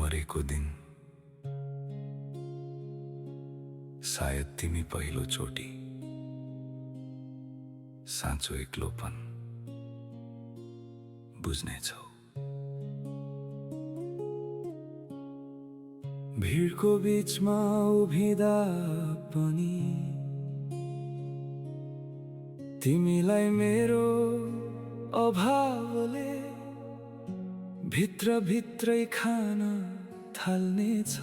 मरेको दिन सायद तिमी पहिलो चोटी साँचो एक्लोपन बुझ्नेछौ। भिडको बीचमा उभिँदा पनि तिमीलाई मेरो अभावले भित्र भित्रै खान थाल्नेछ।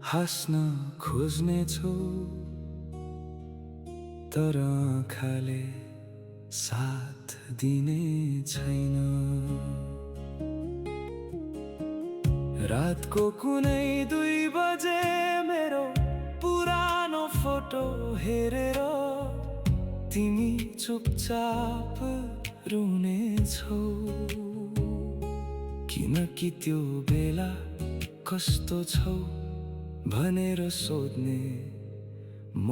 हाँस्न खोज्नेछौ तर आँखाले साथ दिने छैन। रातको कुनै 2 बजे मेरो पुरानो फोटो हेरेर तिमी चुपचाप रुनेछौ। किनकि त्यो बेला कस्तो छौ भनेर सोध्ने म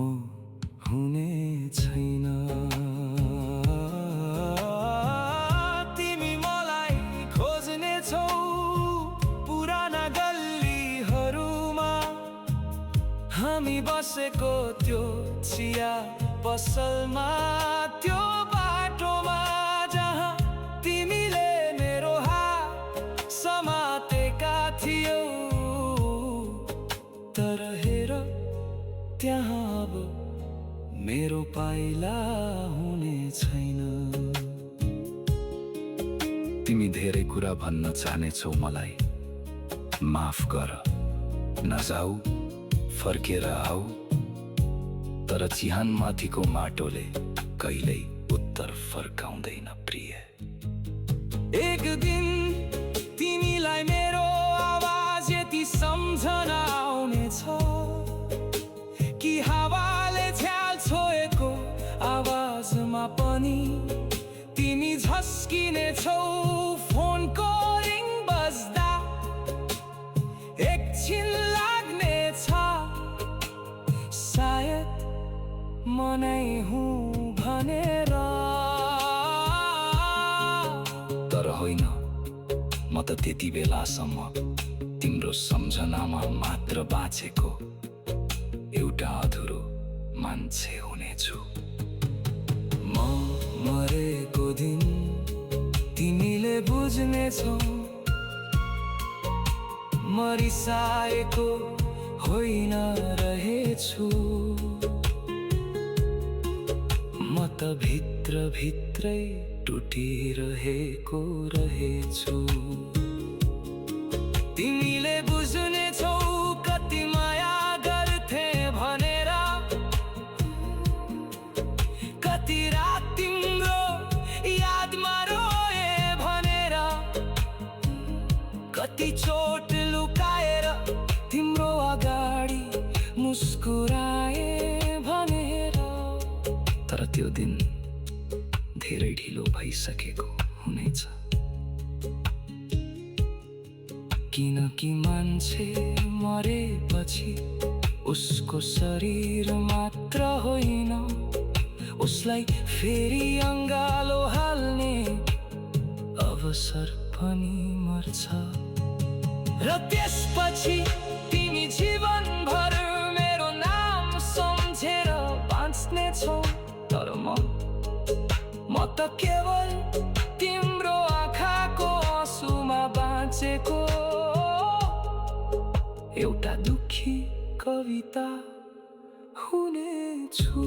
हुने छैन। तिमी मलाई खोज्नेछौ पुराना गल्लीहरूमा, हामी बसेको त्यो चिया पसलमा, त्यो बाटोमा जहाँ तिमीले मेरो हात समातेका थियौ। तर हेर त्यहाँ अब मेरो पाइला हुने छैन। तिमी धेरै कुरा भन्न चाहनेछौ मलाई, माफ गर नजाऊ फर्केर आऊ। तर चिहान माथिको माटोले कहिल्यै उत्तर फर्काउँदैन प्रिय। एक दिन तिमीलाई मेरो आवाज यति सम्झना आउनेछ कि हावाले झ्याल छोएको आवाजमा पनि तिमी झस्किनेछौ। फोनको रिङ बज्दा एकछिन लाग्नेछ सायद म नै हुँ भनेर। तर होइन, म त त्यति बेलासम्म तिम्रो सम्झनामा मात्र बाँचेको एउटा अधुरो मान्छे हुनेछु। म मरेको दिन तिमीले बुझ्नेछौ, मरिसाएको होइन रहेछु। म त भित्र भित्रै टुटिरहेको रहेछु। तिमीले बुझ्नेछौ कति माया गर्थे भनेर, कति रात तिम्रो यादमा रोए भनेर, कति चोट लुकाएर तिम्रो अगाडि मुस्कुराए भनेर। तर त्यो दिन धेरै ढिलो भइसकेको हुनेछ। किनकि मान्छे मरेपछि उसको शरीर मात्र होइन, उसलाई फेरि अङ्गालो हाल्ने अवसर पनि मर्छ। र त्यसपछि तिमी जीवनभर मेरो नाम सम्झेर बाँच्नेछौ। तर म त केवल तिम्रो आँखाको आँसुमा बाँचेको एउटा दुखी कविता हुनेछु।